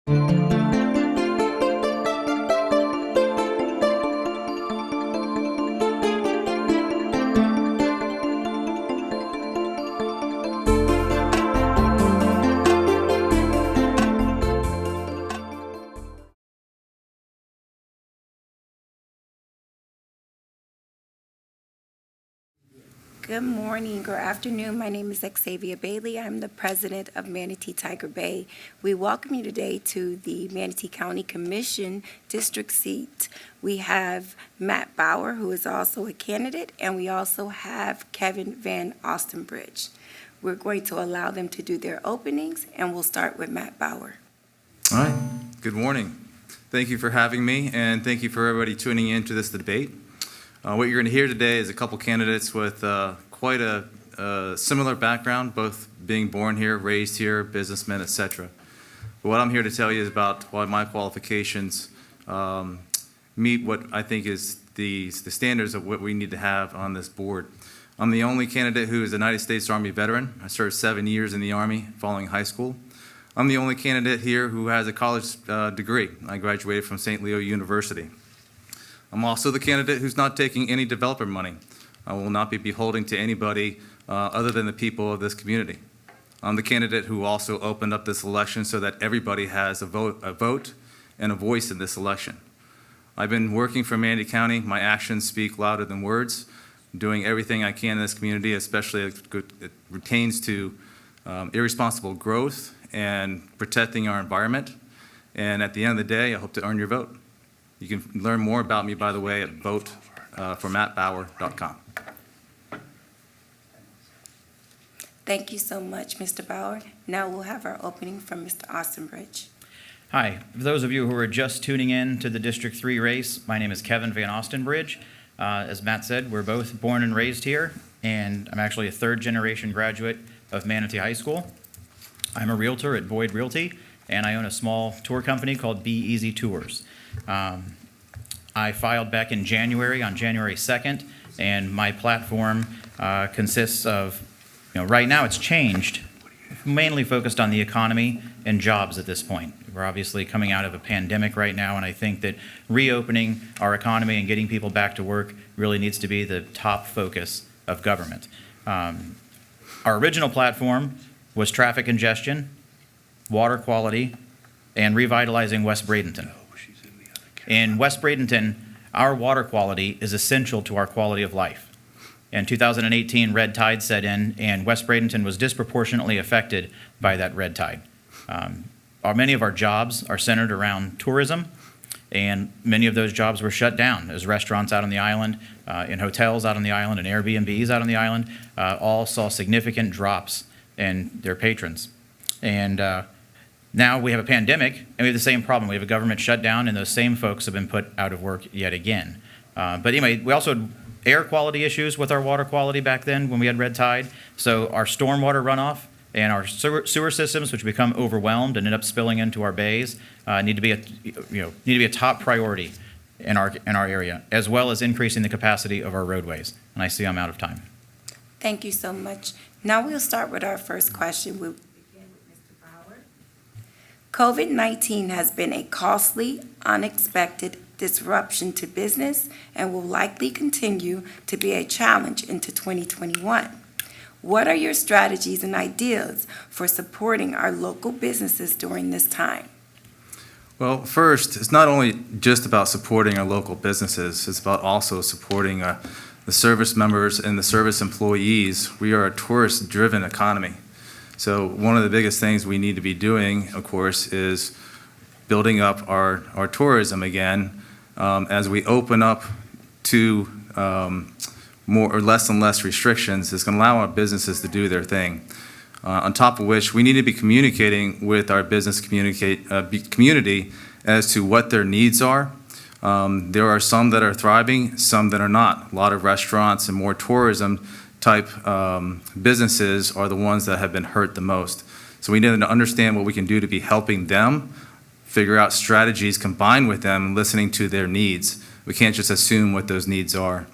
Good morning or afternoon. My name is Xavier Bailey. I'm the president of Manatee Tiger Bay. We welcome you today to the Manatee County Commission district seat. We have Matt Bauer, who is also a candidate, and we also have Kevin Van Austinbridge. We're going to allow them to do their openings, and we'll start with Matt Bauer. All right. Good morning. Thank you for having me, and thank you for everybody tuning in to this debate. What you're going to hear today is a couple candidates with quite a similar background, both being born here, raised here, businessmen, etc. But what I'm here to tell you is about why my qualifications meet what I think is the standards of what we need to have on this board. I'm the only candidate who is a United States Army veteran. I served 7 years in the Army following high school. I'm the only candidate here who has a college degree. I graduated from St. Leo University. I'm also the candidate who's not taking any developer money. I will not be beholden to anybody other than the people of this community. I'm the candidate who also opened up this election so that everybody has a vote and a voice in this election. I've been working for Mandy County. My actions speak louder than words. I'm doing everything I can in this community, especially as it pertains to irresponsible growth and protecting our environment. And at the end of the day, I hope to earn your vote. You can learn more about me, by the way, at voteformattbauer.com. Thank you so much, Mr. Bauer. Now we'll have our opening from Mr. Austinbridge. Hi. For those of you who are just tuning in to the District 3 race, my name is Kevin Van Austinbridge. As Matt said, we're both born and raised here, and I'm actually a third-generation graduate of Manatee High School. I'm a realtor at Boyd Realty, and I own a small tour company called Be Easy Tours. I filed back in January, on January 2nd, and my platform consists of, right now it's changed, mainly focused on the economy and jobs at this point. We're obviously coming out of a pandemic right now, and I think that reopening our economy and getting people back to work really needs to be the top focus of government. Our original platform was traffic congestion, water quality, and revitalizing West Bradenton. In West Bradenton, our water quality is essential to our quality of life. In 2018, red tide set in, and West Bradenton was disproportionately affected by that red tide. Many of our jobs are centered around tourism, and many of those jobs were shut down as restaurants out on the island, in hotels out on the island, and Airbnbs out on the island all saw significant drops in their patrons. And now we have a pandemic, and we have the same problem. We have a government shutdown, and those same folks have been put out of work yet again. But anyway, we also had air quality issues with our water quality back then when we had red tide. So our stormwater runoff and our sewer systems, which become overwhelmed and end up spilling into our bays, need to be a top priority in our area, as well as increasing the capacity of our roadways. And I see I'm out of time. Thank you so much. Now we'll start with our first question. We'll begin with Mr. Bauer. COVID-19 has been a costly, unexpected disruption to business and will likely continue to be a challenge into 2021. What are your strategies and ideas for supporting our local businesses during this time? Well, first, it's not only just about supporting our local businesses, it's about also supporting the service members and the service employees. We are a tourist-driven economy. So one of the biggest things we need to be doing, of course, is building up our tourism again as we open up to more or less and less restrictions. It's going to allow our businesses to do their thing. On top of which, we need to be communicating with our business community as to what their needs are. There are some that are thriving, some that are not. A lot of restaurants and more tourism type businesses are the ones that have been hurt the most. So we need to understand what we can do to be helping them, figure out strategies combined with them, listening to their needs. We can't just assume what those needs are.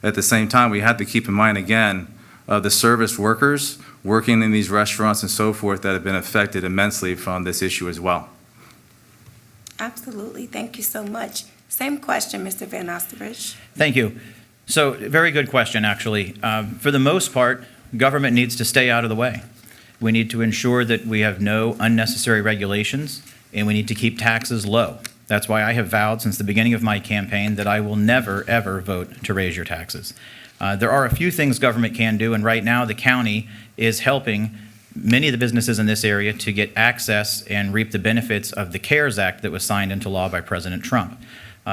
At the same time, we have to keep in mind, again, the service workers working in these restaurants and so forth that have been affected immensely from this issue as well. Absolutely. Thank you so much. Same question, Mr. Van Ostenbridge. Thank you. So, very good question, actually. For the most part, government needs to stay out of the way. We need to ensure that we have no unnecessary regulations, and we need to keep taxes low. That's why I have vowed since the beginning of my campaign that I will never, ever vote to raise your taxes. There are a few things government can do, and right now the county is helping many of the businesses in this area to get access and reap the benefits of the CARES Act that was signed into law by President Trump.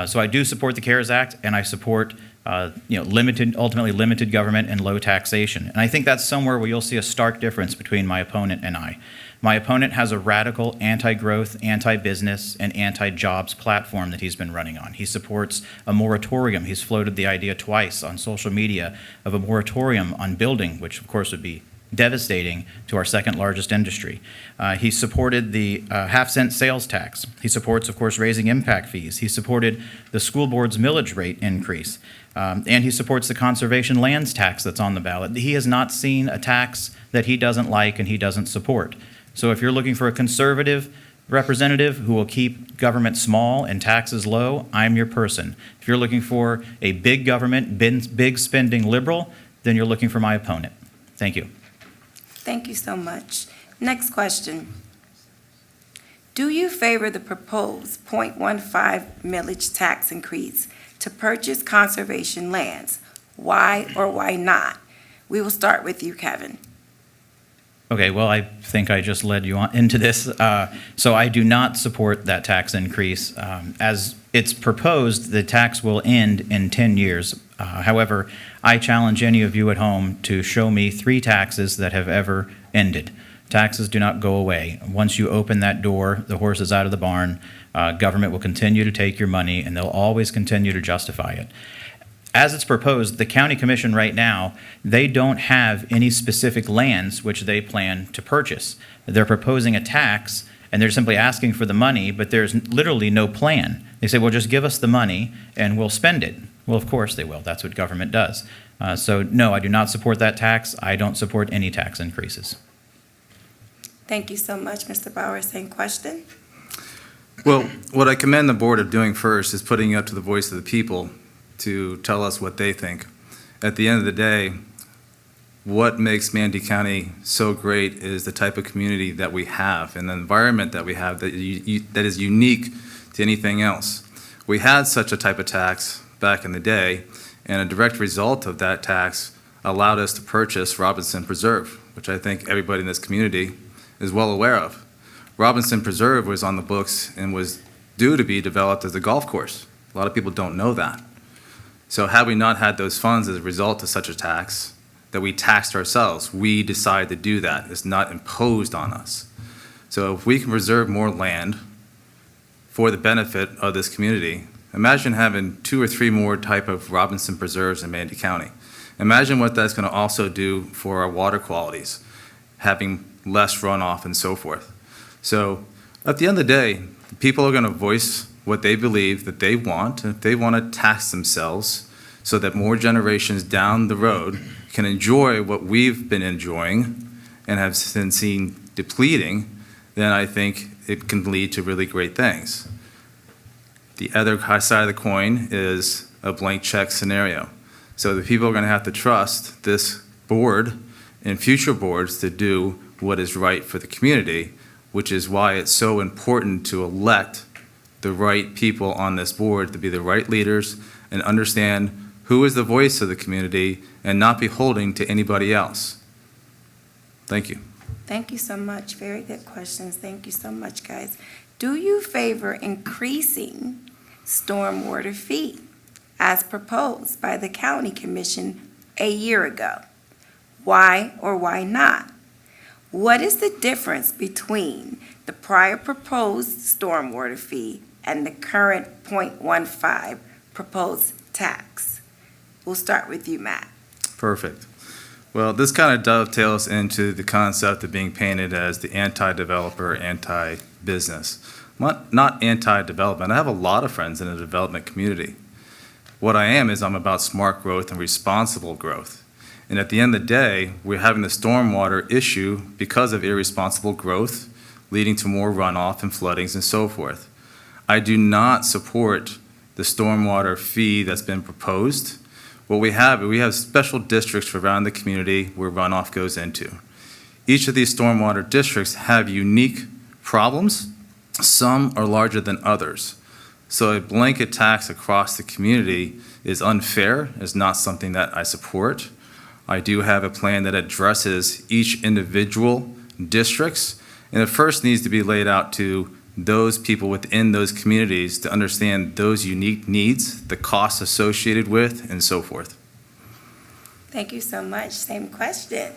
So I do support the CARES Act, and I support ultimately limited government and low taxation. And I think that's somewhere where you'll see a stark difference between my opponent and I. My opponent has a radical anti-growth, anti-business, and anti-jobs platform that he's been running on. He supports a moratorium. He's floated the idea twice on social media of a moratorium on building, which of course would be devastating to our second largest industry. He supported the half-cent sales tax. He supports, of course, raising impact fees. He supported the school board's millage rate increase. And he supports the conservation lands tax that's on the ballot. He has not seen a tax that he doesn't like and he doesn't support. So if you're looking for a conservative representative who will keep government small and taxes low, I'm your person. If you're looking for a big government, big spending liberal, then you're looking for my opponent. Thank you. Thank you so much. Next question. Do you favor the proposed 0.15 millage tax increase to purchase conservation lands? Why or why not? We will start with you, Kevin. Okay, well, I think I just led you on into this. So I do not support that tax increase. As it's proposed, the tax will end in 10 years. However, I challenge any of you at home to show me 3 taxes that have ever ended. Taxes do not go away. Once you open that door, the horse is out of the barn. Government will continue to take your money, and they'll always continue to justify it. As it's proposed, the county commission right now, they don't have any specific lands which they plan to purchase. They're proposing a tax, and they're simply asking for the money, but there's literally no plan. They say, well, just give us the money, and we'll spend it. Well, of course they will. That's what government does. So, no, I do not support that tax. I don't support any tax increases. Thank you so much, Mr. Bauer. Same question. Well, what I commend the board of doing first is putting it up to the voice of the people to tell us what they think. At the end of the day, what makes Mandy County so great is the type of community that we have and the environment that we have that is unique to anything else. We had such a type of tax back in the day, and a direct result of that tax allowed us to purchase Robinson Preserve, which I think everybody in this community is well aware of. Robinson Preserve was on the books and was due to be developed as a golf course. A lot of people don't know that. So had we not had those funds as a result of such a tax, that we taxed ourselves, we decided to do that. It's not imposed on us. So if we can preserve more land for the benefit of this community, imagine having 2 or 3 more type of Robinson Preserves in Mandy County. Imagine what that's going to also do for our water qualities, having less runoff and so forth. So at the end of the day, people are going to voice what they believe that they want, and if they want to tax themselves so that more generations down the road can enjoy what we've been enjoying and have been seen depleting, then I think it can lead to really great things. The other side of the coin is a blank check scenario. So the people are going to have to trust this board and future boards to do what is right for the community, which is why it's so important to elect the right people on this board to be the right leaders and understand who is the voice of the community and not beholden to anybody else. Thank you. Thank you so much. Very good questions. Thank you so much, guys. Do you favor increasing stormwater fee as proposed by the county commission a year ago? Why or why not? What is the difference between the prior proposed stormwater fee and the current 0.15 proposed tax? We'll start with you, Matt. Perfect. Well, this kind of dovetails into the concept of being painted as the anti-developer, anti-business. Not anti-development. I have a lot of friends in the development community. What I am is I'm about smart growth and responsible growth. And at the end of the day, we're having the stormwater issue because of irresponsible growth, leading to more runoff and floodings and so forth. I do not support the stormwater fee that's been proposed. What we have special districts around the community where runoff goes into. Each of these stormwater districts have unique problems. Some are larger than others. So a blanket tax across the community is unfair, is not something that I support. I do have a plan that addresses each individual districts, and it first needs to be laid out to those people within those communities to understand those unique needs, the costs associated with, and so forth. Thank you so much. Same question.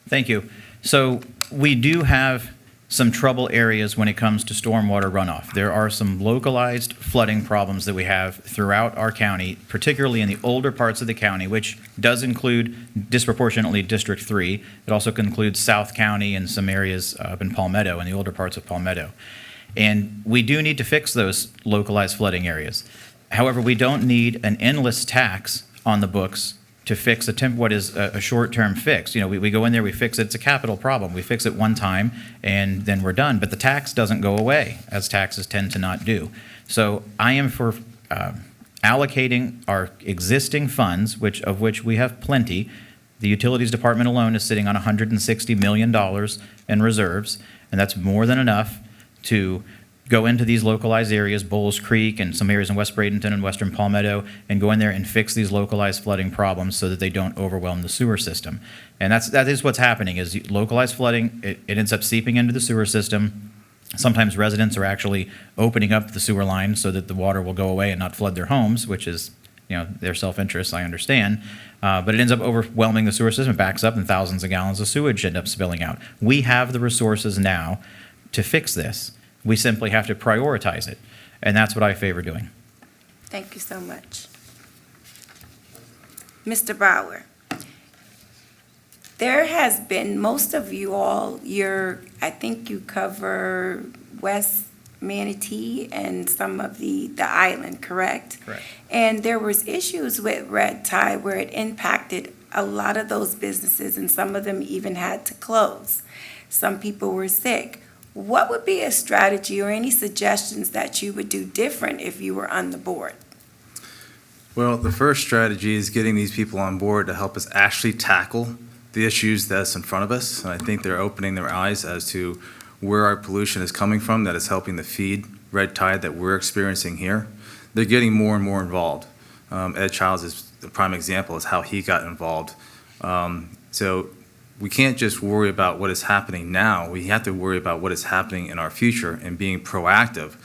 Thank you. So we do have some trouble areas when it comes to stormwater runoff. There are some localized flooding problems that we have throughout our county, particularly in the older parts of the county, which does include disproportionately District 3. It also includes South County and some areas up in Palmetto, in the older parts of Palmetto. And we do need to fix those localized flooding areas. However, we don't need an endless tax on the books to fix what is a short-term fix. You know, we go in there, we fix it, it's a capital problem. We fix it one time, and then we're done. But the tax doesn't go away, as taxes tend to not do. So I am for allocating our existing funds, of which we have plenty. The Utilities Department alone is sitting on $160 million in reserves, and that's more than enough to go into these localized areas, Bowles Creek and some areas in West Bradenton and Western Palmetto, and go in there and fix these localized flooding problems so that they don't overwhelm the sewer system. And that is what's happening, is localized flooding, it ends up seeping into the sewer system. Sometimes residents are actually opening up the sewer line so that the water will go away and not flood their homes, which is, you know, their self-interest, I understand. But it ends up overwhelming the sewer system, backs up, and thousands of gallons of sewage end up spilling out. We have the resources now to fix this. We simply have to prioritize it, and that's what I favor doing. Thank you so much. Mr. Brower, there has been, most of you all, I think you cover West Manatee and some of the island, correct? Correct. And there was issues with red tide where it impacted a lot of those businesses, and some of them even had to close. Some people were sick. What would be a strategy or any suggestions that you would do different if you were on the board? Well, the first strategy is getting these people on board to help us actually tackle the issues that's in front of us. And I think they're opening their eyes as to where our pollution is coming from that is helping to feed red tide that we're experiencing here. They're getting more and more involved. Ed Childs is the prime example, is how he got involved. So we can't just worry about what is happening now. We have to worry about what is happening in our future and being proactive.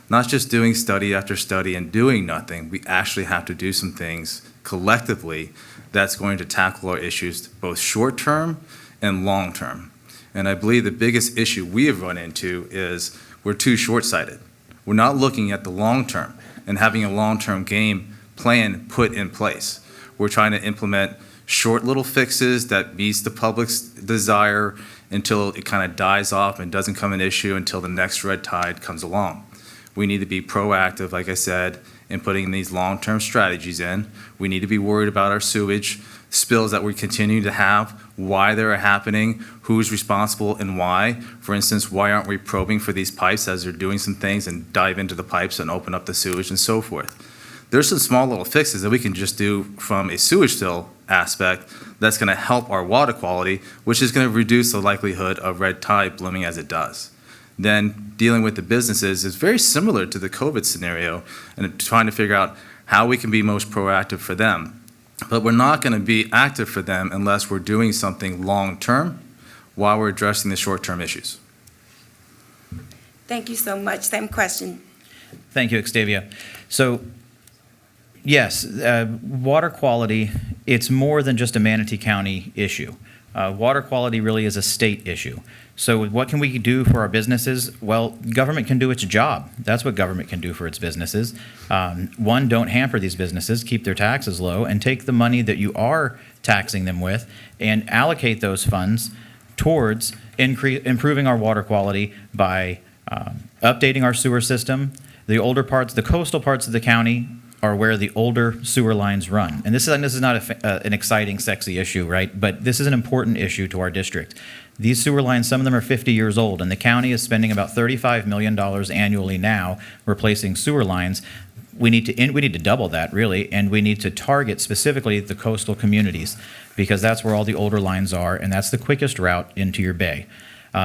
Not just doing study after study and doing nothing. We actually have to do some things collectively that's going to tackle our issues, both short-term and long-term. And I believe the biggest issue we have run into is we're too short-sighted. We're not looking at the long-term and having a long-term game plan put in place. We're trying to implement short little fixes that meets the public's desire until it kind of dies off and doesn't become an issue until the next red tide comes along. We need to be proactive, like I said, in putting these long-term strategies in. We need to be worried about our sewage spills that we continue to have, why they're happening, who's responsible and why. For instance, why aren't we probing for these pipes as they're doing some things and dive into the pipes and open up the sewage and so forth. There's some small little fixes that we can just do from a sewage spill aspect that's going to help our water quality, which is going to reduce the likelihood of red tide blooming as it does. Then dealing with the businesses is very similar to the COVID scenario and trying to figure out how we can be most proactive for them. But we're not going to be active for them unless we're doing something long-term while we're addressing the short-term issues. Thank you so much. Same question. Thank you, Xtavia. So, yes, water quality, it's more than just a Manatee County issue. Water quality really is a state issue. So what can we do for our businesses? Well, government can do its job. That's what government can do for its businesses. One, don't hamper these businesses, keep their taxes low, and take the money that you are taxing them with and allocate those funds towards improving our water quality by updating our sewer system. The older parts, the coastal parts of the county are where the older sewer lines run. And this is not an exciting, sexy issue, right? But this is an important issue to our district. These sewer lines, some of them are 50 years old, and the county is spending about $35 million annually now replacing sewer lines. We need to double that, really, and we need to target specifically the coastal communities because that's where all the older lines are, and that's the quickest route into your bay.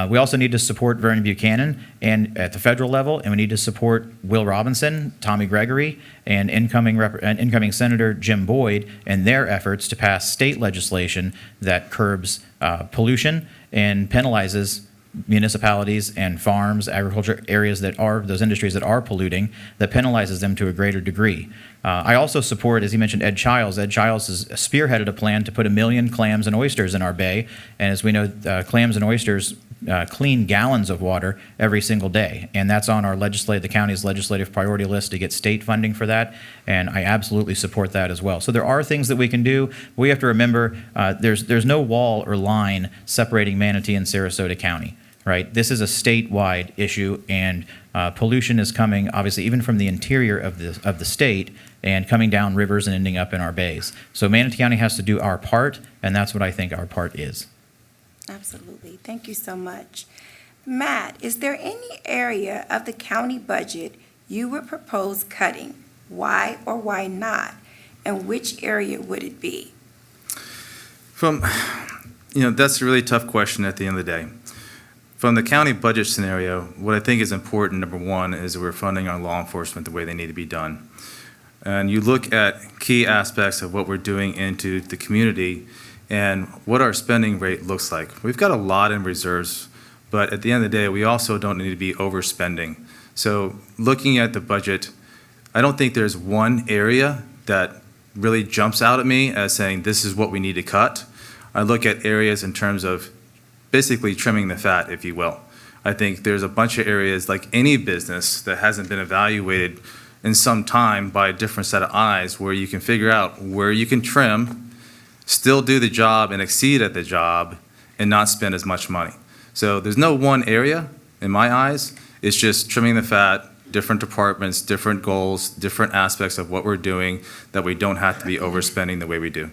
We also need to support Vernon Buchanan and at the federal level, and we need to support Will Robinson, Tommy Gregory, and incoming Senator Jim Boyd and their efforts to pass state legislation that curbs pollution and penalizes municipalities and farms, agriculture areas that are, those industries that are polluting, that penalizes them to a greater degree. I also support, as he mentioned, Ed Childs. Ed Childs has spearheaded a plan to put 1 million clams and oysters in our bay. And as we know, clams and oysters clean gallons of water every single day. And that's on our the county's legislative priority list to get state funding for that. And I absolutely support that as well. So there are things that we can do. We have to remember there's no wall or line separating Manatee and Sarasota County. Right? This is a statewide issue, and pollution is coming, obviously, even from the interior of the state and coming down rivers and ending up in our bays. So Manatee County has to do our part, and that's what I think our part is. Absolutely. Thank you so much. Matt, is there any area of the county budget you would propose cutting? Why or why not? And which area would it be? That's a really tough question at the end of the day. From the county budget scenario, what I think is important, number one, is that we're funding our law enforcement the way they need to be done. And you look at key aspects of what we're doing into the community and what our spending rate looks like. We've got a lot in reserves, but at the end of the day, we also don't need to be overspending. So looking at the budget, I don't think there's one area that really jumps out at me as saying this is what we need to cut. I look at areas in terms of basically trimming the fat, if you will. I think there's a bunch of areas, like any business that hasn't been evaluated in some time by a different set of eyes, where you can figure out where you can trim, still do the job and exceed at the job, and not spend as much money. So there's no one area, in my eyes. It's just trimming the fat, different departments, different goals, different aspects of what we're doing, that we don't have to be overspending the way we do.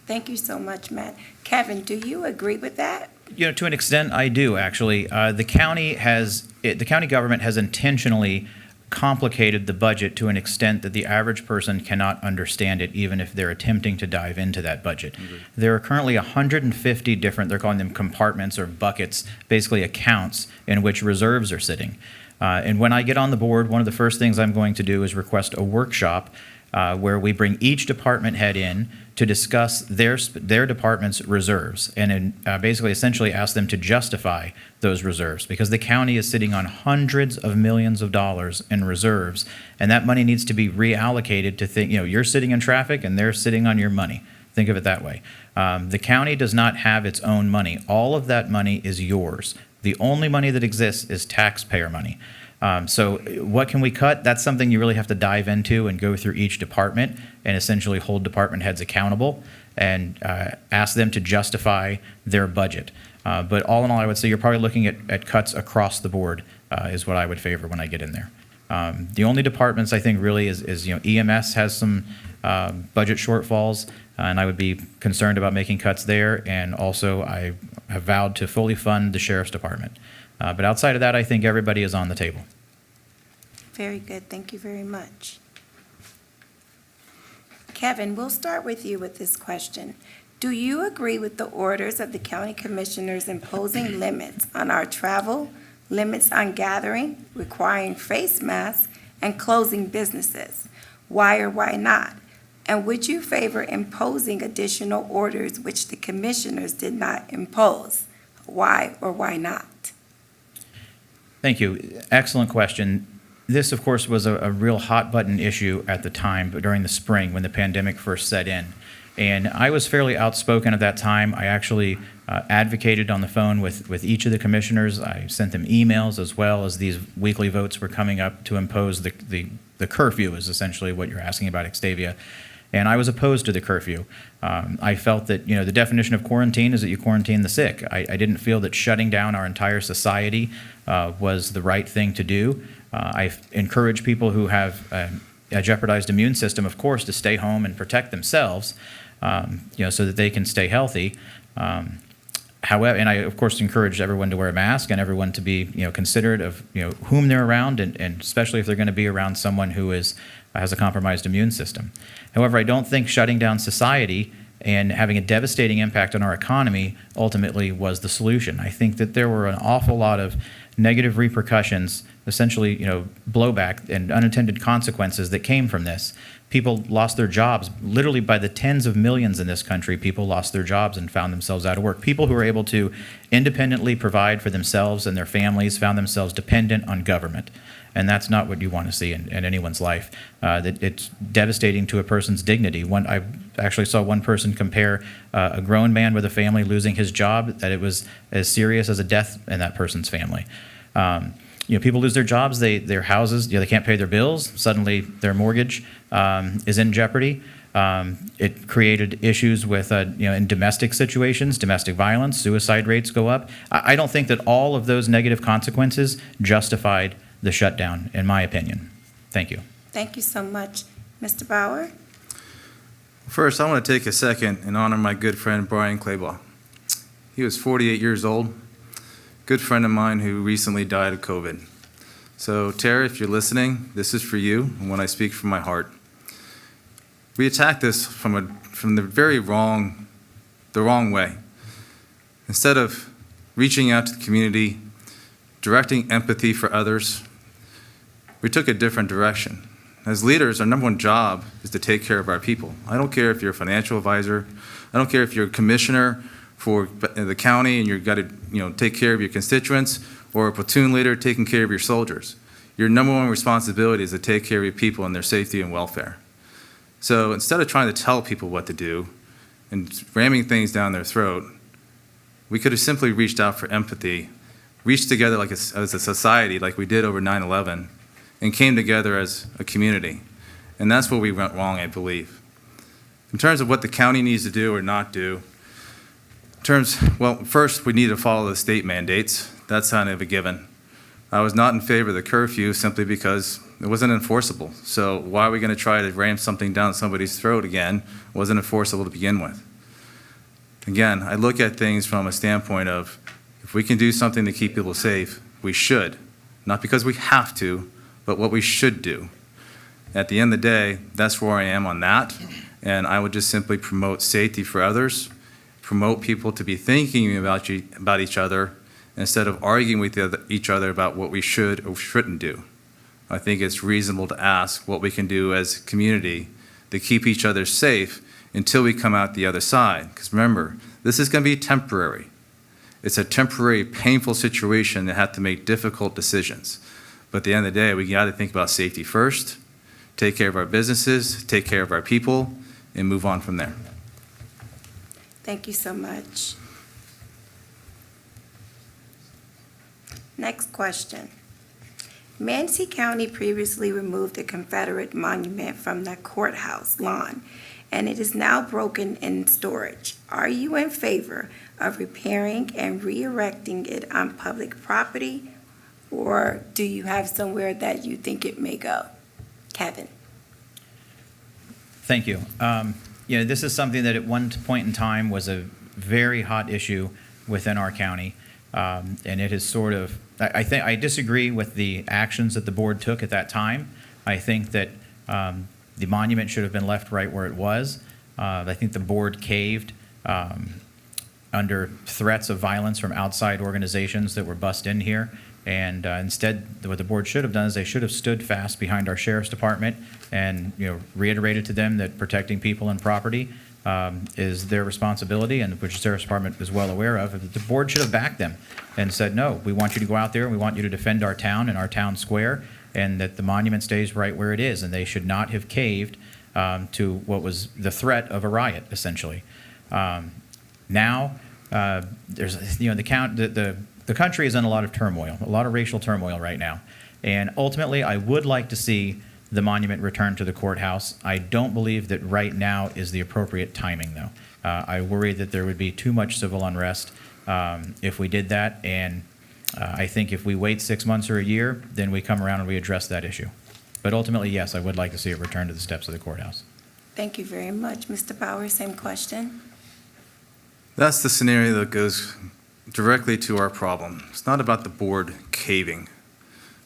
Thank you so much, Matt. Kevin, do you agree with that? To an extent, I do, actually. The county government has intentionally complicated the budget to an extent that the average person cannot understand it, even if they're attempting to dive into that budget. Mm-hmm. There are currently 150 different, they're calling them compartments or buckets, basically accounts in which reserves are sitting. And when I get on the board, one of the first things I'm going to do is request a workshop where we bring each department head in to discuss their department's reserves and basically essentially ask them to justify those reserves, because the county is sitting on hundreds of millions of dollars in reserves, and that money needs to be reallocated to you're sitting in traffic and they're sitting on your money. Think of it that way. The county does not have its own money. All of that money is yours. The only money that exists is taxpayer money. So what can we cut? That's something you really have to dive into and go through each department and essentially hold department heads accountable and ask them to justify their budget. But all in all, I would say you're probably looking at cuts across the board is what I would favor when I get in there. The only departments I think really is EMS has some budget shortfalls, and I would be concerned about making cuts there. And also I have vowed to fully fund the sheriff's department. But outside of that, I think everybody is on the table. Very good. Thank you very much. Kevin, we'll start with you with this question. Do you agree with the orders of the county commissioners imposing limits on our travel, limits on gathering, requiring face masks, and closing businesses? Why or why not? And would you favor imposing additional orders which the commissioners did not impose? Why or why not? Thank you. Excellent question. This, of course, was a real hot-button issue at the time, but during the spring when the pandemic first set in. And I was fairly outspoken at that time. I actually advocated on the phone with each of the commissioners. I sent them emails, as well as these weekly votes were coming up to impose the curfew, is essentially what you're asking about, Xtavia. And I was opposed to the curfew. I felt that the definition of quarantine is that you quarantine the sick. I didn't feel that shutting down our entire society was the right thing to do. I encourage people who have a jeopardized immune system, of course, to stay home and protect themselves, so that they can stay healthy. However, and I, of course, encourage everyone to wear a mask and everyone to be, considerate of, whom they're around, and especially if they're going to be around someone who has a compromised immune system. However, I don't think shutting down society and having a devastating impact on our economy ultimately was the solution. I think that there were an awful lot of negative repercussions, essentially, blowback and unintended consequences that came from this. People lost their jobs. Literally by the tens of millions in this country, people lost their jobs and found themselves out of work. People who were able to independently provide for themselves and their families found themselves dependent on government. And that's not what you want to see in anyone's life. That it's devastating to a person's dignity. I actually saw one person compare a grown man with a family losing his job, that it was as serious as a death in that person's family. People lose their jobs, their houses, they can't pay their bills. Suddenly their mortgage is in jeopardy. It created issues with, in domestic situations, domestic violence, suicide rates go up. I don't think that all of those negative consequences justified the shutdown, in my opinion. Thank you. Thank you so much. Mr. Bauer? First, I want to take a second and honor my good friend Brian Claybaugh. He was 48 years old, good friend of mine who recently died of COVID. So, Tara, if you're listening, this is for you, and when I speak from my heart. We attacked this from the wrong way. Instead of reaching out to the community, directing empathy for others, we took a different direction. As leaders, our number one job is to take care of our people. I don't care if you're a financial advisor. I don't care if you're a commissioner for the county and you've got to take care of your constituents, or a platoon leader taking care of your soldiers. Your number one responsibility is to take care of your people and their safety and welfare. So instead of trying to tell people what to do and ramming things down their throat, we could have simply reached out for empathy, reached together as a society like we did over 9/11, and came together as a community. And that's where we went wrong, I believe. In terms of what the county needs to do or not do, first we need to follow the state mandates. That's kind of a given. I was not in favor of the curfew simply because it wasn't enforceable. So why are we going to try to ram something down somebody's throat again? It wasn't enforceable to begin with. Again, I look at things from a standpoint of, if we can do something to keep people safe, we should. Not because we have to, but what we should do. At the end of the day, that's where I am on that. And I would just simply promote safety for others, promote people to be thinking about each other instead of arguing with each other about what we should or shouldn't do. I think it's reasonable to ask what we can do as a community to keep each other safe until we come out the other side. Because remember, this is going to be temporary. It's a temporary, painful situation that have to make difficult decisions. But at the end of the day, we got to think about safety first, take care of our businesses, take care of our people, and move on from there. Thank you so much. Next question. Manatee County previously removed a Confederate monument from the courthouse lawn, and it is now broken in storage. Are you in favor of repairing and re-erecting it on public property, or do you have somewhere that you think it may go? Kevin? Thank you. This is something that at one point in time was a very hot issue within our county, and it has sort of, I disagree with the actions that the board took at that time. I think that the monument should have been left right where it was. I think the board caved under threats of violence from outside organizations that were bussed in here. And instead, what the board should have done is they should have stood fast behind our sheriff's department and reiterated to them that protecting people and property is their responsibility, and which the sheriff's department is well aware of. The board should have backed them and said, no, we want you to go out there and we want you to defend our town and our town square, and that the monument stays right where it is. And they should not have caved to what was the threat of a riot, essentially. Now, there's the country is in a lot of turmoil, a lot of racial turmoil right now. And ultimately, I would like to see the monument returned to the courthouse. I don't believe that right now is the appropriate timing, though. I worry that there would be too much civil unrest if we did that. And I think if we wait 6 months or a year, then we come around and we address that issue. But ultimately, yes, I would like to see it return to the steps of the courthouse. Thank you very much. Mr. Bauer, same question. That's the scenario that goes directly to our problem. It's not about the board caving.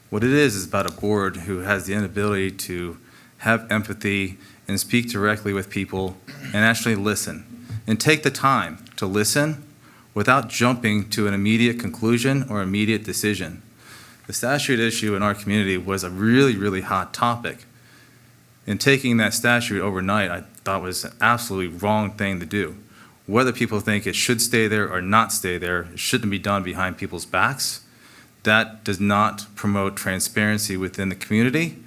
What it is about a board who has the inability to have empathy and speak directly with people and actually listen and take the time to listen without jumping to an immediate conclusion or immediate decision. The statute issue in our community was a really, really hot topic. And taking that statute overnight, I thought was an absolutely wrong thing to do. Whether people think it should stay there or not stay there, it shouldn't be done behind people's backs. That does not promote transparency within the community,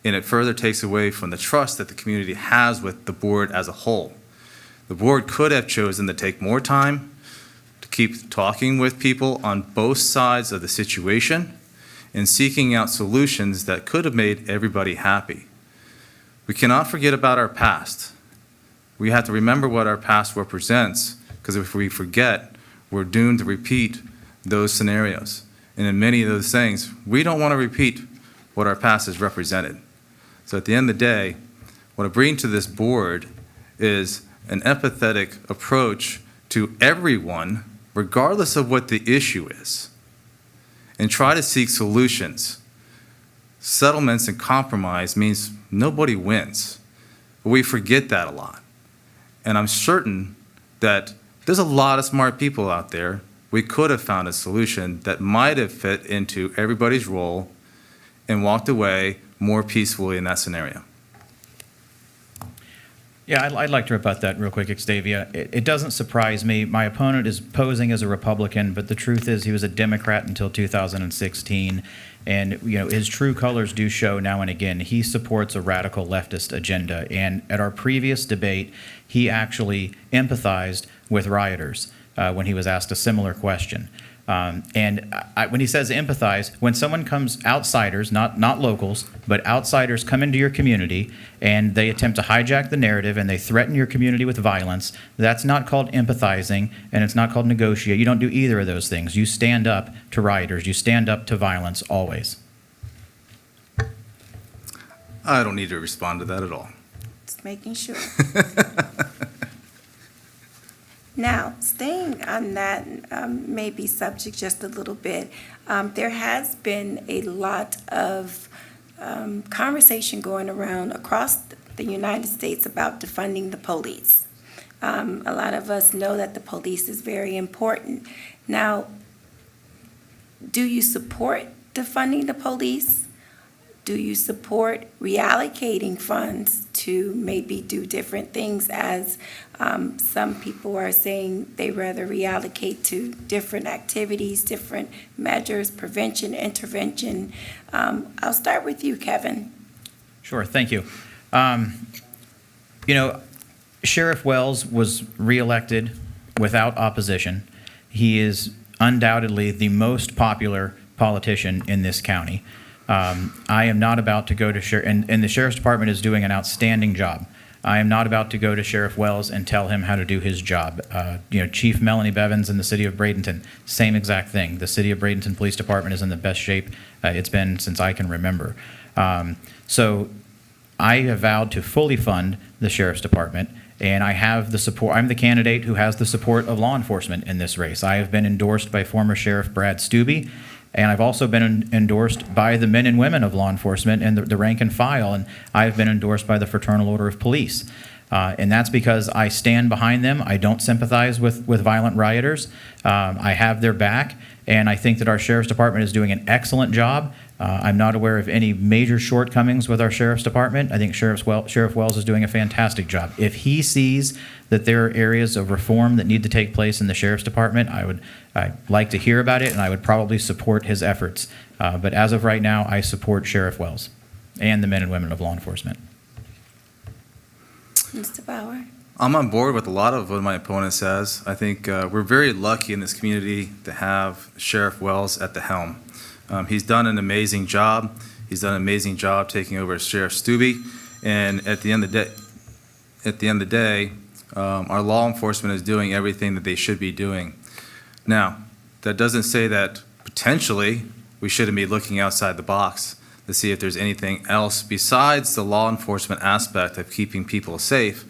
and it further takes away from the trust that the community has with the board as a whole. The board could have chosen to take more time to keep talking with people on both sides of the situation and seeking out solutions that could have made everybody happy. We cannot forget about our past. We have to remember what our past represents, because if we forget, we're doomed to repeat those scenarios. And in many of those things, we don't want to repeat what our past has represented. So at the end of the day, what I bring to this board is an empathetic approach to everyone, regardless of what the issue is, and try to seek solutions. Settlements and compromise means nobody wins. But we forget that a lot. And I'm certain that there's a lot of smart people out there. We could have found a solution that might have fit into everybody's role and walked away more peacefully in that scenario. Yeah, I'd like to rebut that real quick, Xavier. It doesn't surprise me. My opponent is posing as a Republican, but the truth is he was a Democrat until 2016. And, you know, his true colors do show now and again. He supports a radical leftist agenda. And at our previous debate, he actually empathized with rioters when he was asked a similar question. When he says empathize, when someone comes, outsiders, not locals, but outsiders come into your community and they attempt to hijack the narrative and they threaten your community with violence, that's not called empathizing and it's not called negotiate. You don't do either of those things. You stand up to rioters. You stand up to violence always. I don't need to respond to that at all. Just making sure. Now, staying on that maybe subject just a little bit, there has been a lot of conversation going around across the United States about defunding the police. A lot of us know that the police is very important. Now, do you support defunding the police? Do you support reallocating funds to maybe do different things, as some people are saying they rather reallocate to different activities, different measures, prevention, intervention? I'll start with you, Kevin. Sure, thank you. You know, Sheriff Wells was reelected without opposition. He is undoubtedly the most popular politician in this county. I am not about to go to and the Sheriff's Department is doing an outstanding job. I am not about to go to Sheriff Wells and tell him how to do his job. You know, Chief Melanie Bevins in the city of Bradenton, same exact thing. The city of Bradenton Police Department is in the best shape it's been since I can remember. So I have vowed to fully fund the Sheriff's Department, and I have the support. I'm the candidate who has the support of law enforcement in this race. I have been endorsed by former Sheriff Brad Stubbe, and I've also been endorsed by the men and women of law enforcement and the rank and file, and I've been endorsed by the Fraternal Order of Police. And that's because I stand behind them. I don't sympathize with violent rioters. I have their back, and I think that our Sheriff's Department is doing an excellent job. I'm not aware of any major shortcomings with our Sheriff's Department. I think Sheriff Wells is doing a fantastic job. If he sees that there are areas of reform that need to take place in the Sheriff's Department, I'd like to hear about it, and I would probably support his efforts. But as of right now, I support Sheriff Wells and the men and women of law enforcement. Mr. Bauer? I'm on board with a lot of what my opponent says. I think we're very lucky in this community to have Sheriff Wells at the helm. He's done an amazing job. He's done an amazing job taking over as Sheriff Stubbe. And at the end of the day, our law enforcement is doing everything that they should be doing. Now, that doesn't say that potentially we shouldn't be looking outside the box. to see if there's anything else besides the law enforcement aspect of keeping people safe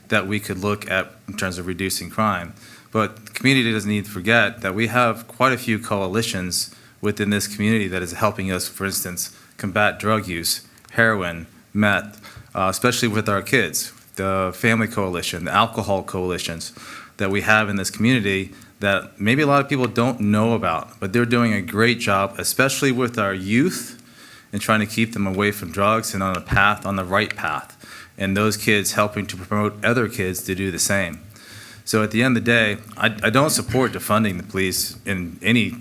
that we could look at in terms of reducing crime. But the community doesn't need to forget that we have quite a few coalitions within this community that is helping us, for instance, combat drug use, heroin, meth, especially with our kids, the family coalition, the alcohol coalitions that we have in this community that maybe a lot of people don't know about, but they're doing a great job, especially with our youth and trying to keep them away from drugs and on a path, on the right path. And those kids helping to promote other kids to do the same. So at the end of the day, I don't support defunding the police in any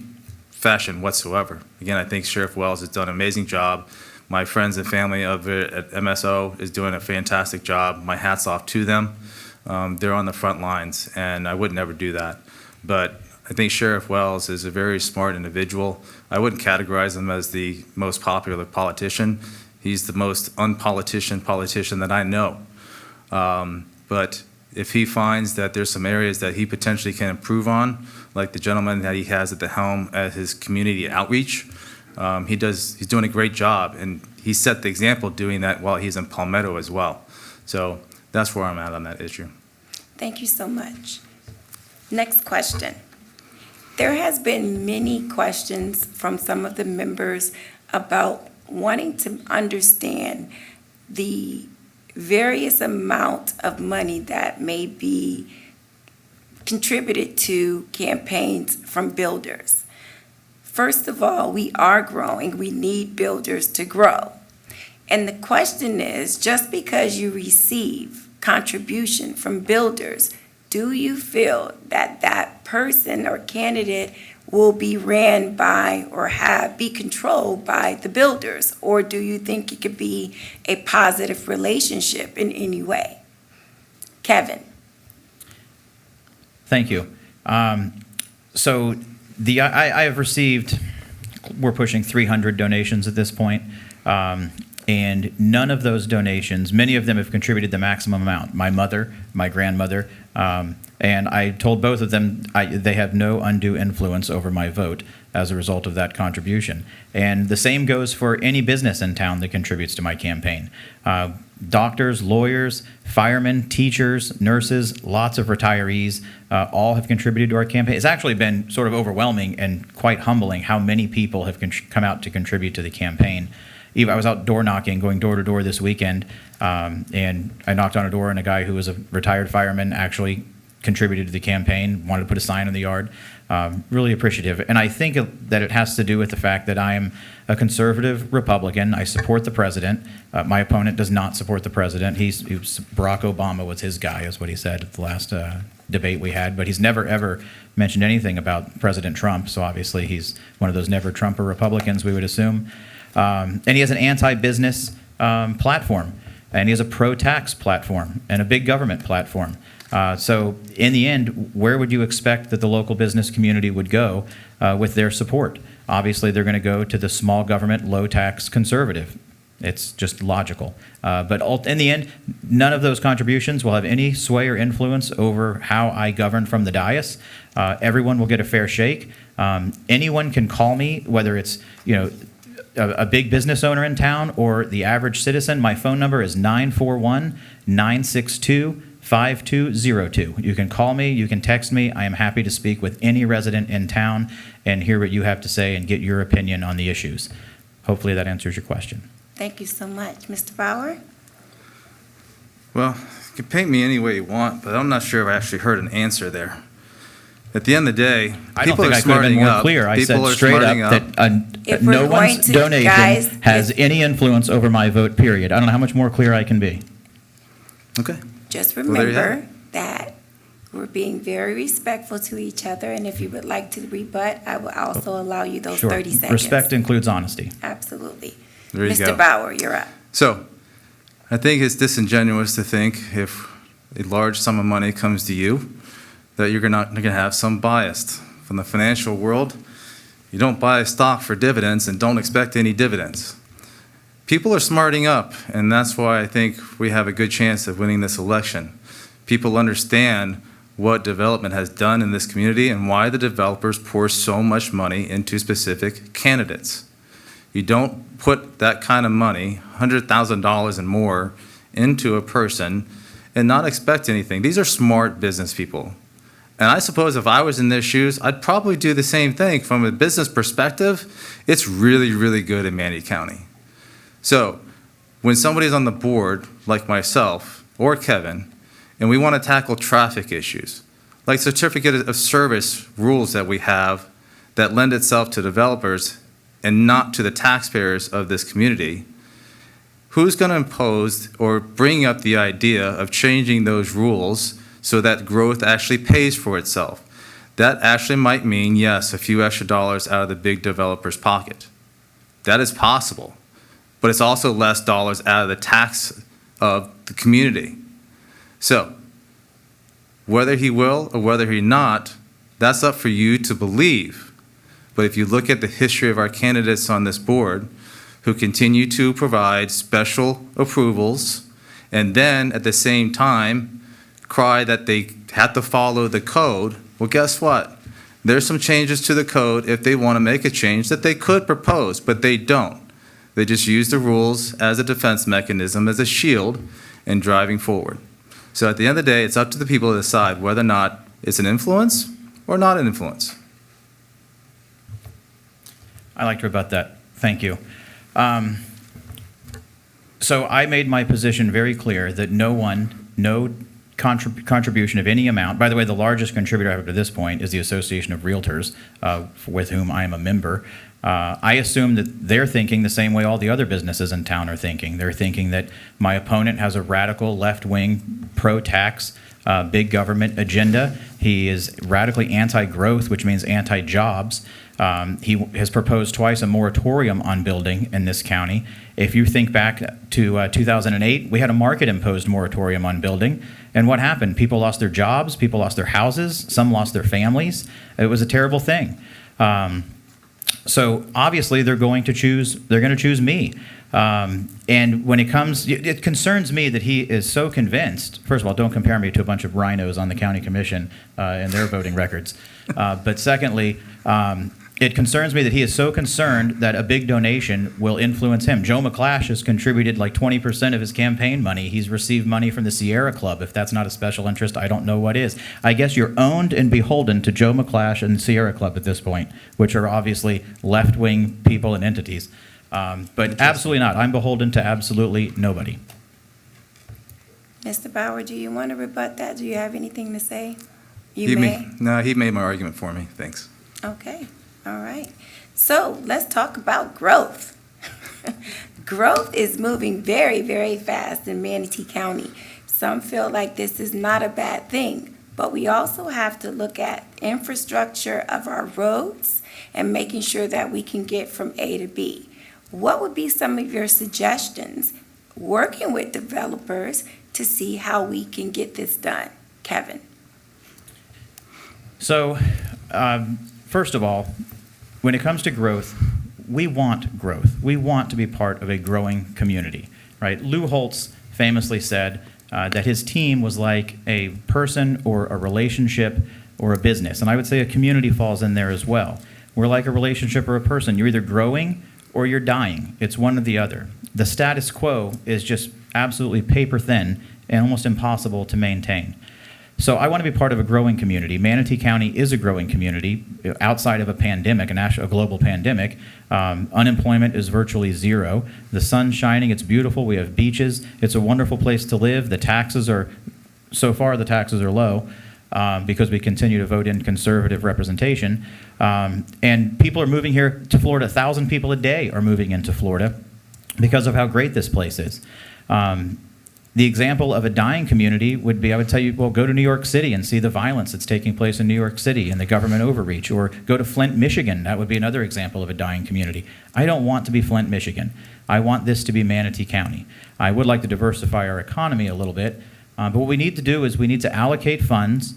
fashion whatsoever. Again, I think Sheriff Wells has done an amazing job. My friends and family over at MSO is doing a fantastic job. My hat's off to them. They're on the front lines, and I would never do that. But I think Sheriff Wells is a very smart individual. I wouldn't categorize him as the most popular politician. He's the most politician that I know. But if he finds that there's some areas that he potentially can improve on, like the gentleman that he has at the helm at his community outreach, he's doing a great job, and he set the example doing that while he's in Palmetto as well. So that's where I'm at on that issue. Thank you so much. Next question. There has been many questions from some of the members about wanting to understand the various amount of money that may be contributed to campaigns from builders. First of all, we are growing. We need builders to grow. And the question is, just because you receive contribution from builders, do you feel that that person or candidate will be ran by or be controlled by the builders? Or do you think it could be a positive relationship in any way? Kevin. Thank you. So I have received, we're pushing 300 donations at this point, and none of those donations, many of them have contributed the maximum amount. My mother, my grandmother, and I told both of them they have no undue influence over my vote as a result of that contribution. And the same goes for any business in town that contributes to my campaign. Doctors, lawyers, firemen, teachers, nurses, lots of retirees, all have contributed to our campaign. It's actually been sort of overwhelming and quite humbling how many people have come out to contribute to the campaign. I was out door knocking, going door to door this weekend, and I knocked on a door, and a guy who was a retired fireman actually contributed to the campaign, wanted to put a sign in the yard. Really appreciative. And I think that it has to do with the fact that I am a conservative Republican. I support the president. My opponent does not support the president. Barack Obama was his guy, is what he said at the last debate we had. But he's never, ever mentioned anything about President Trump. So obviously he's one of those never Trumper Republicans, we would assume. And he has an anti-business platform. And he has a pro-tax platform and a big government platform. So in the end, where would you expect that the local business community would go with their support? Obviously, they're going to go to the small government, low-tax conservative. It's just logical. But in the end, none of those contributions will have any sway or influence over how I govern from the dais. Everyone will get a fair shake. Anyone can call me, whether it's a big business owner in town or the average citizen. My phone number is 941-962-5202. You can call me, you can text me. I am happy to speak with any resident in town and hear what you have to say and get your opinion on the issues. Hopefully that answers your question. Thank you so much. Mr. Bauer? Well, you can paint me any way you want, but I'm not sure if I actually heard an answer there. At the end of the day, I don't people think are I could have been smarting more up. clear. I People said are straight smarting up that If we're no going one's to- donation guys, has any influence over my vote, period. I don't know how much more clear I can be. Okay. Just Well, there you have remember that we're being very respectful to each other, and if you would like to rebut, I will also allow you those Sure. 30 seconds. Respect includes honesty. Absolutely. There you Mr. go. Bauer, you're up. So, I think it's disingenuous to think if a large sum of money comes to you, that you're not going to have some bias. From the financial world, you don't buy a stock for dividends and don't expect any dividends. People are smarting up, and that's why I think we have a good chance of winning this election. People understand what development has done in this community and why the developers pour so much money into specific candidates. You don't put that kind of money, $100,000 and more, into a person and not expect anything. These are smart business people. And I suppose if I was in their shoes, I'd probably do the same thing. From a business perspective, it's really, really good in Manatee County. So when somebody's on the board, like myself or Kevin, and we want to tackle traffic issues, like certificate of service rules that we have that lend itself to developers and not to the taxpayers of this community, who's going to impose or bring up the idea of changing those rules so that growth actually pays for itself? That actually might mean, yes, a few extra dollars out of the big developer's pocket. That is possible. But it's also less dollars out of the tax of the community. So, whether he will or whether he not, that's up for you to believe. But if you look at the history of our candidates on this board, who continue to provide special approvals and then at the same time cry that they have to follow the code, well, guess what? There's some changes to the code if they want to make a change that they could propose, but they don't. They just use the rules as a defense mechanism, as a shield in driving forward. So at the end of the day, it's up to the people to decide whether or not it's an influence or not an influence. I like to rebut that. Thank you. So I made my position very clear that no contribution of any amount. By the way, the largest contributor up to this point is the Association of Realtors, with whom I am a member. I assume that they're thinking the same way all the other businesses in town are thinking. They're thinking that my opponent has a radical left-wing, pro-tax, big government agenda. He is radically anti-growth, which means anti-jobs. He has proposed twice a moratorium on building in this county. If you think back to 2008, we had a market-imposed moratorium on building. And what happened? People lost their jobs, people lost their houses, some lost their families. It was a terrible thing. So obviously they're going to choose me. And when it comes, it concerns me that he is so convinced. First of all, don't compare me to a bunch of rhinos on the county commission and their voting records. But secondly, it concerns me that he is so concerned that a big donation will influence him. Joe McClash has contributed like 20% of his campaign money. He's received money from the Sierra Club. If that's not a special interest, I don't know what is. I guess you're owned and beholden to Joe McClash and Sierra Club at this point, which are obviously left-wing people and entities. But absolutely not. I'm beholden to absolutely nobody. Mr. Bauer, do you want to rebut that? Do you have anything to say? He made my argument for me. Thanks. Okay. All right. So let's talk about growth. Growth is moving very, very fast in Manatee County. Some feel like this is not a bad thing, but we also have to look at infrastructure of our roads and making sure that we can get from A to B. What would be some of your suggestions working with developers to see how we can get this done? Kevin. So, first of all, when it comes to growth, we want growth. We want to be part of a growing community, right? Lou Holtz famously said that his team was like a person or a relationship or a business. And I would say a community falls in there as well. We're like a relationship or a person. You're either growing or you're dying. It's one or the other. The status quo is just absolutely paper thin and almost impossible to maintain. So I want to be part of a growing community. Manatee County is a growing community outside of a pandemic, a global pandemic. Unemployment is virtually zero. The sun's shining. It's beautiful. We have beaches. It's a wonderful place to live. So far the taxes are low because we continue to vote in conservative representation. And people are moving here to Florida. 1,000 people a day are moving into Florida because of how great this place is. The example of a dying community would be, I would tell you, well, go to New York City and see the violence that's taking place in New York City and the government overreach, or go to Flint, Michigan. That would be another example of a dying community. I don't want to be Flint, Michigan. I want this to be Manatee County. I would like to diversify our economy a little bit, but what we need to do is we need to allocate funds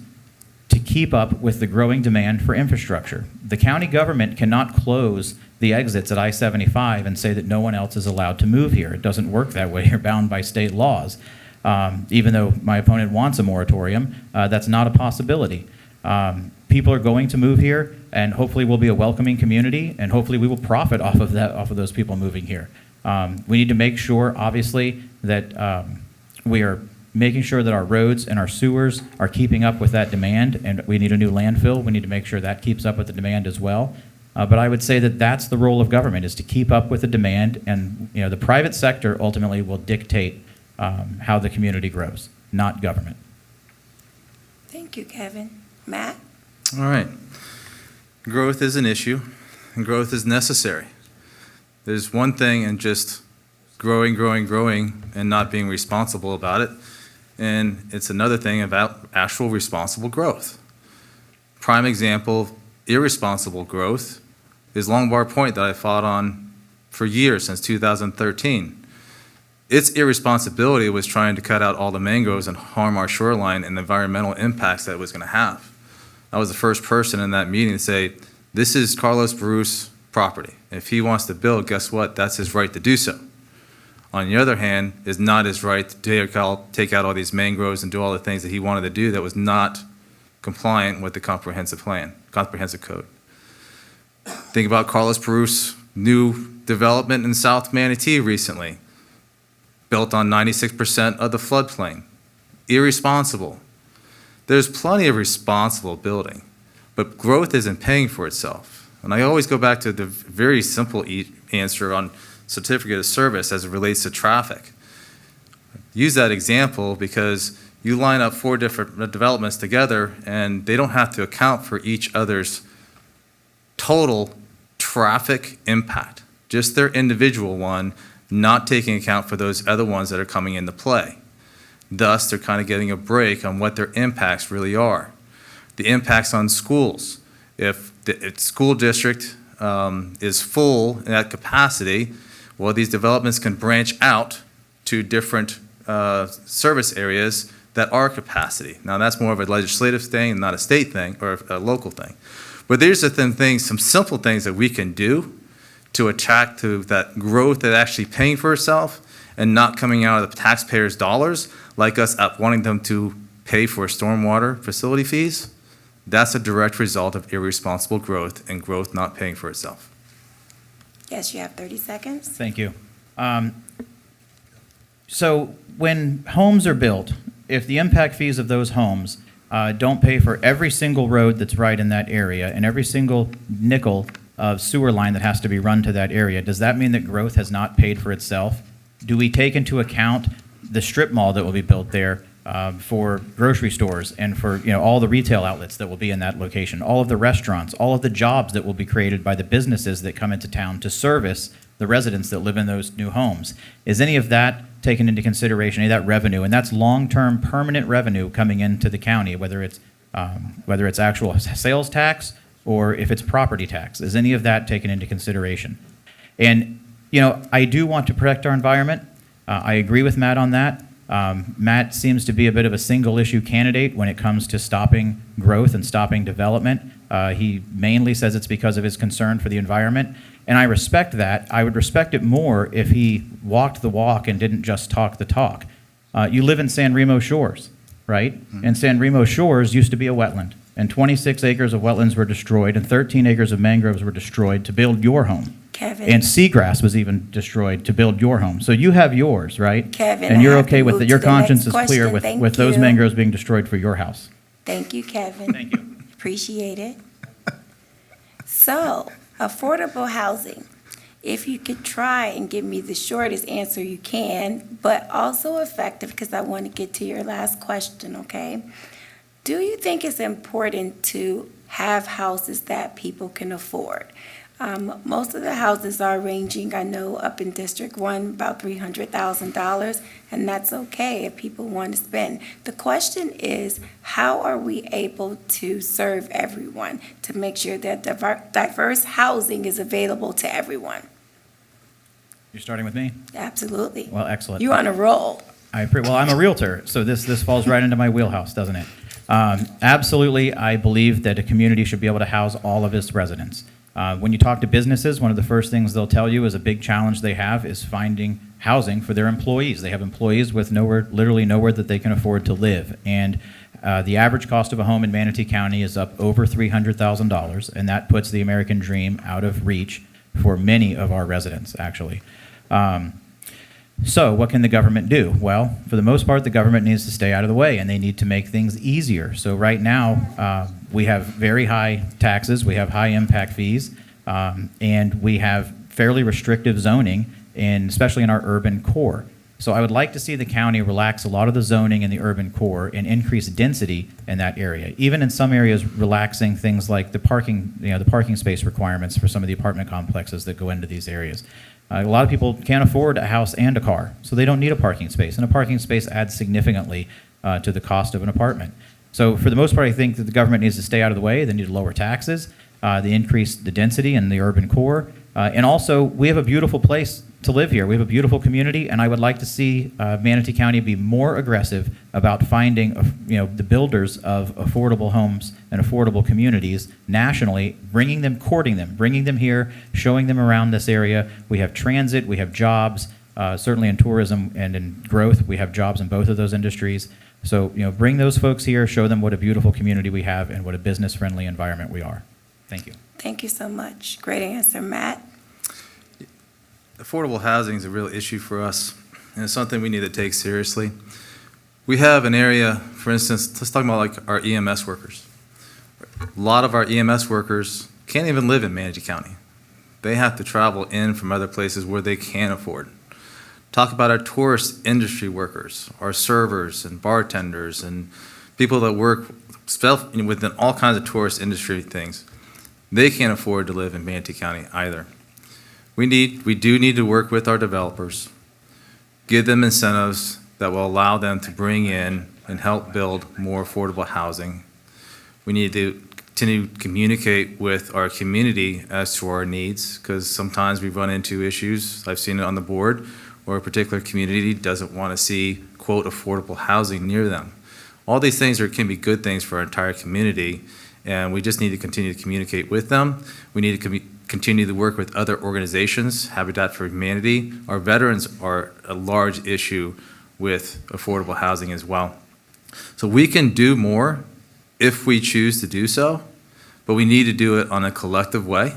to keep up with the growing demand for infrastructure. The county government cannot close the exits at I-75 and say that no one else is allowed to move here. It doesn't work that way. You're bound by state laws. Even though my opponent wants a moratorium, that's not a possibility. People are going to move here, and hopefully we'll be a welcoming community, and hopefully we will profit off of that, off of those people moving here. We need to make sure, obviously, that we are making sure that our roads and our sewers are keeping up with that demand, and we need a new landfill. We need to make sure that keeps up with the demand as well. But I would say that that's the role of government, is to keep up with the demand, and the private sector ultimately will dictate how the community grows, not government. Thank you, Kevin. Matt? All right. Growth is an issue, and growth is necessary. There's one thing in just growing, and not being responsible about it, and it's another thing about actual responsible growth. Prime example of irresponsible growth is Longbar Point that I fought on for years, since 2013. Its irresponsibility was trying to cut out all the mangroves and harm our shoreline and the environmental impacts that it was going to have. I was the first person in that meeting to say, this is Carlos Bruce's property. If he wants to build, guess what? That's his right to do so. On the other hand, it's not his right to take out all these mangroves and do all the things that he wanted to do that was not compliant with the comprehensive code. Think about Carlos Bruce's new development in South Manatee recently, built on 96% of the floodplain. Irresponsible. There's plenty of responsible building, but growth isn't paying for itself. And I always go back to the very simple answer on certificate of service as it relates to traffic. Use that example because you line up 4 different developments together and they don't have to account for each other's total traffic impact, just their individual one, not taking account for those other ones that are coming into play. Thus, they're kind of getting a break on what their impacts really are. The impacts on schools. If the school district is full at capacity, well, these developments can branch out to different service areas that are capacity. Now, that's more of a legislative thing and not a state thing or a local thing. But there's some simple things that we can do to attract to that growth that actually paying for itself and not coming out of the taxpayers' dollars, like us wanting them to pay for stormwater facility fees. That's a direct result of irresponsible growth and growth not paying for itself. Yes, you have 30 seconds. Thank you. So when homes are built, if the impact fees of those homes don't pay for every single road that's right in that area and every single nickel of sewer line that has to be run to that area, does that mean that growth has not paid for itself? Do we take into account the strip mall that will be built there for grocery stores and for all the retail outlets that will be in that location, all of the restaurants, all of the jobs that will be created by the businesses that come into town to service the residents that live in those new homes? Is any of that taken into consideration, any of that revenue? And that's long-term permanent revenue coming into the county, whether it's actual sales tax or if it's property tax. Is any of that taken into consideration? And I do want to protect our environment. I agree with Matt on that. Matt seems to be a bit of a single-issue candidate when it comes to stopping growth and stopping development. He mainly says it's because of his concern for the environment, and I respect that. I would respect it more if he walked the walk and didn't just talk the talk. You live in San Remo Shores, right? Mm-hmm. And San Remo Shores used to be a wetland, and 26 acres of wetlands were destroyed, and 13 acres of mangroves were destroyed to build your home. Kevin. And seagrass was even destroyed to build your home. So you have yours, right? Kevin, and you're I have okay to with move it. Your to the next conscience is clear question. with those mangroves being destroyed for your house. Thank you, Kevin. Thank you. Appreciate it. So, affordable housing. If you could try and give me the shortest answer you can, but also effective, because I want to get to your last question, okay? Do you think it's important to have houses that people can afford? Most of the houses are ranging, I know, up in District 1, about $300,000, and that's okay if people want to spend. The question is, how are we able to serve everyone, to make sure that diverse housing is available to everyone? You're starting with me? Absolutely. Well, excellent. You're on a roll. Well, I'm a realtor, so this falls right into my wheelhouse, doesn't it? Absolutely, I believe that a community should be able to house all of its residents. When you talk to businesses, one of the first things they'll tell you is a big challenge they have is finding housing for their employees. They have employees with literally nowhere that they can afford to live. And The average cost of a home in Manatee County is up over $300,000, and that puts the American dream out of reach for many of our residents, actually. So what can the government do? Well, for the most part, the government needs to stay out of the way, and they need to make things easier. So right now, we have very high taxes, we have high impact fees, and we have fairly restrictive zoning, especially in our urban core. So I would like to see the county relax a lot of the zoning in the urban core and increase density in that area. Even in some areas, relaxing things like the parking space requirements for some of the apartment complexes that go into these areas. A lot of people can't afford a house and a car, so they don't need a parking space, and a parking space adds significantly to the cost of an apartment. So for the most part, I think that the government needs to stay out of the way. They need to lower taxes, they increase the density in the urban core, and also we have a beautiful place to live here. We have a beautiful community, and I would like to see Manatee County be more aggressive about finding, the builders of affordable homes and affordable communities nationally, courting them, bringing them here, showing them around this area. We have transit, we have jobs, certainly in tourism and in growth, we have jobs in both of those industries. So, bring those folks here, show them what a beautiful community we have and what a business-friendly environment we are. Thank you. Thank you so much. Great answer, Matt. Affordable housing is a real issue for us, and it's something we need to take seriously. We have an area, for instance, let's talk about like our EMS workers. A lot of our EMS workers can't even live in Manatee County. They have to travel in from other places where they can afford. Talk about our tourist industry workers, our servers and bartenders and people that work within all kinds of tourist industry things. They can't afford to live in Manatee County either. We do need to work with our developers, give them incentives that will allow them to bring in and help build more affordable housing. We need to continue to communicate with our community as to our needs, because sometimes we run into issues, I've seen it on the board, where a particular community doesn't want to see, quote, affordable housing near them. All these things can be good things for our entire community, and we just need to continue to communicate with them. We need to continue to work with other organizations, Habitat for Humanity. Our veterans are a large issue with affordable housing as well. So we can do more if we choose to do so, but we need to do it on a collective way.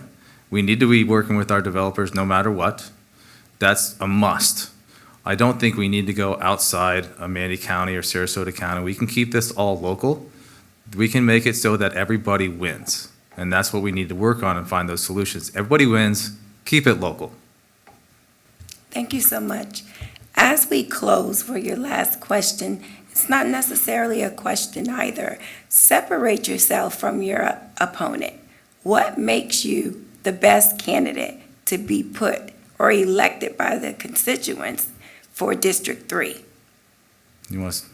We need to be working with our developers no matter what. That's a must. I don't think we need to go outside of Manatee County or Sarasota County. We can keep this all local. We can make it so that everybody wins. And that's what we need to work on and find those solutions. Everybody wins, keep it local. Thank you so much. As we close for your last question, it's not necessarily a question either. Separate yourself from your opponent. What makes you the best candidate to be put or elected by the constituents for District 3? You want to?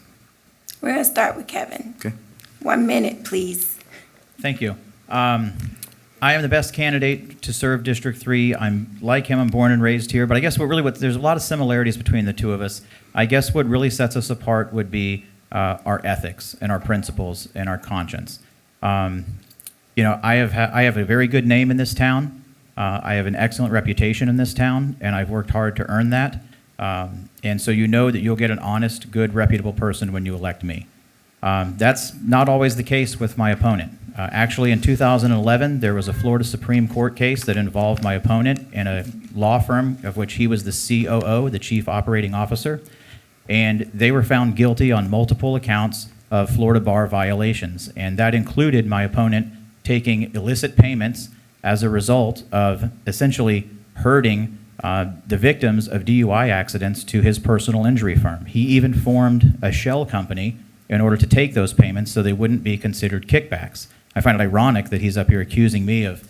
We're going to start with Kevin. Okay. 1 minute, please. Thank you. I am the best candidate to serve District 3. I'm like him, I'm born and raised here, but I guess there's a lot of similarities between the two of us. I guess what really sets us apart would be our ethics and our principles and our conscience. I have a very good name in this town. I have an excellent reputation in this town, and I've worked hard to earn that. And so you know that you'll get an honest, good, reputable person when you elect me. That's not always the case with my opponent. Actually, in 2011, there was a Florida Supreme Court case that involved my opponent in a law firm of which he was the COO, the Chief Operating Officer, and they were found guilty on multiple accounts of Florida bar violations, and that included my opponent taking illicit payments as a result of essentially hurting the victims of DUI accidents to his personal injury firm. He even formed a shell company in order to take those payments so they wouldn't be considered kickbacks. I find it ironic that he's up here accusing me of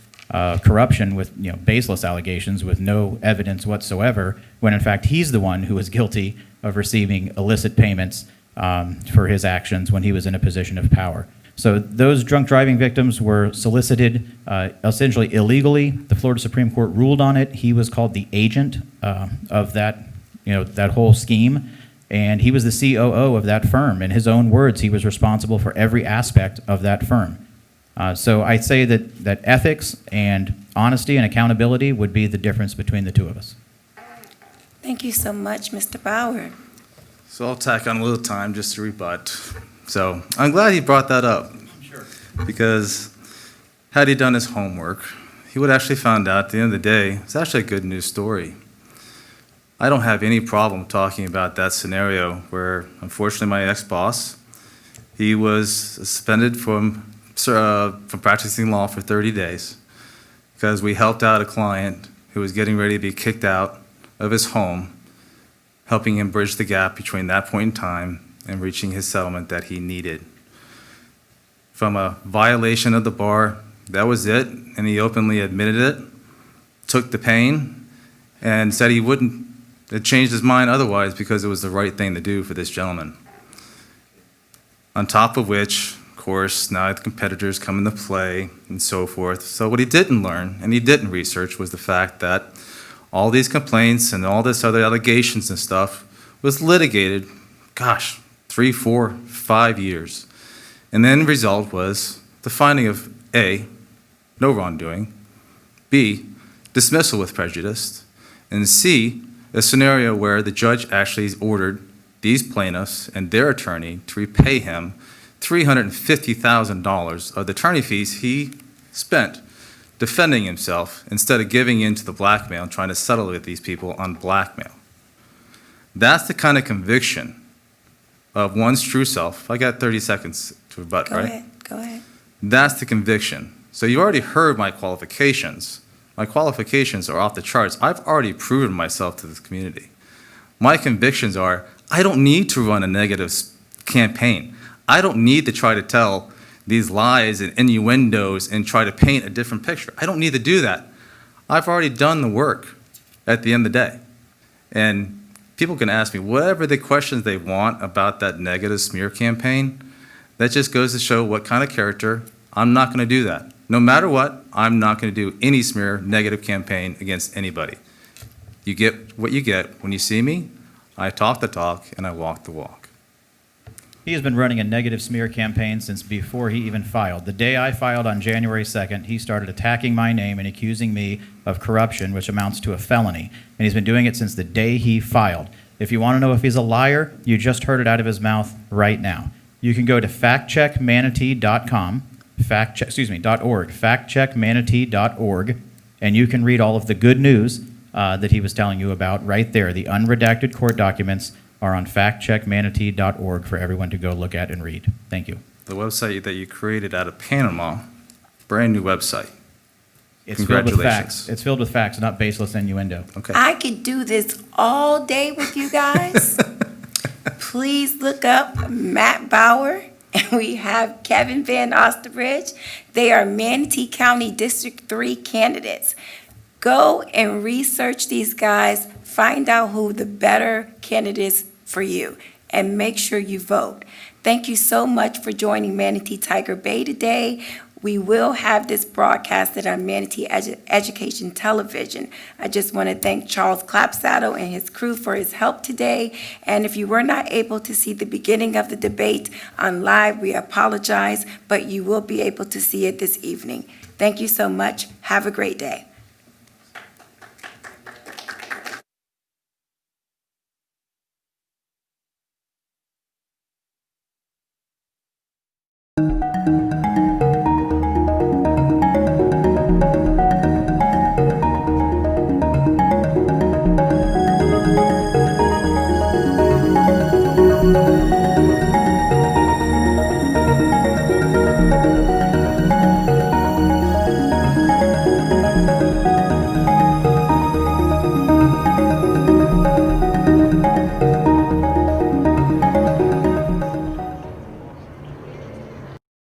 corruption with baseless allegations with no evidence whatsoever, when in fact he's the one who was guilty of receiving illicit payments for his actions when he was in a position of power. So those drunk driving victims were solicited essentially illegally. The Florida Supreme Court ruled on it. He was called the agent of that whole scheme. And he was the COO of that firm. In his own words, he was responsible for every aspect of that firm. So I'd say that ethics and honesty and accountability would be the difference between the two of us. Thank you so much, Mr. Bauer. So I'll tack on a little time just to rebut. So I'm glad he brought that up. Because had he done his homework, he would actually found out at the end of the day, it's actually a good news story. I don't have any problem talking about that scenario where, unfortunately, my ex-boss, he was suspended from practicing law for 30 days because we helped out a client who was getting ready to be kicked out of his home, helping him bridge the gap between that point in time and reaching his settlement that he needed. From a violation of the bar, that was it, and he openly admitted it, took the pain, and said he wouldn't have changed his mind otherwise because it was the right thing to do for this gentleman. On top of which, of course, now the competitors come into play and so forth. So what he didn't learn, and he didn't research, was the fact that all these complaints and all this other allegations and stuff was litigated, 3, 4, 5 years. And then the result was the finding of A, no wrongdoing, B, dismissal with prejudice, and C, a scenario where the judge actually ordered these plaintiffs and their attorney to repay him $350,000 of the attorney fees he spent defending himself instead of giving in to the blackmail and trying to settle with these people on blackmail. That's the kind of conviction of one's true self. I got 30 seconds to rebut, right? Go ahead. That's the conviction. So you already heard my qualifications. My qualifications are off the charts. I've already proven myself to this community. My convictions are, I don't need to run a negative campaign. I don't need to try to tell these lies and innuendos and try to paint a different picture. I don't need to do that. I've already done the work at the end of the day. And people can ask me whatever the questions they want about that negative smear campaign. That just goes to show what kind of character. I'm not going to do that. No matter what, I'm not going to do any smear negative campaign against anybody. You get what you get when you see me. I talk the talk and I walk the walk. He has been running a negative smear campaign since before he even filed. The day I filed on January 2nd, he started attacking my name and accusing me of corruption, which amounts to a felony. And he's been doing it since the day he filed. If you want to know if he's a liar, you just heard it out of his mouth right now. You can go to factcheckmanatee.com, .org, factcheckmanatee.org, and you can read all of the good news that he was telling you about right there. The unredacted court documents are on factcheckmanatee.org for everyone to go look at and read. Thank you. The website that you created out of Panama, brand new website. It's filled with Congratulations. facts. It's filled with facts, not baseless innuendo. Okay. I could do this all day with you guys. Please look up Matt Bauer, and we have Kevin Van Austinbridge. They are Manatee County District 3 candidates. Go and research these guys, find out who the better candidate is for you, and make sure you vote. Thank you so much for joining Manatee Tiger Bay today. We will have this broadcasted on Manatee Education Television. I just want to thank Charles Clapsaddle and his crew for his help today. And if you were not able to see the beginning of the debate on live, we apologize, but you will be able to see it this evening. Thank you so much. Have a great day.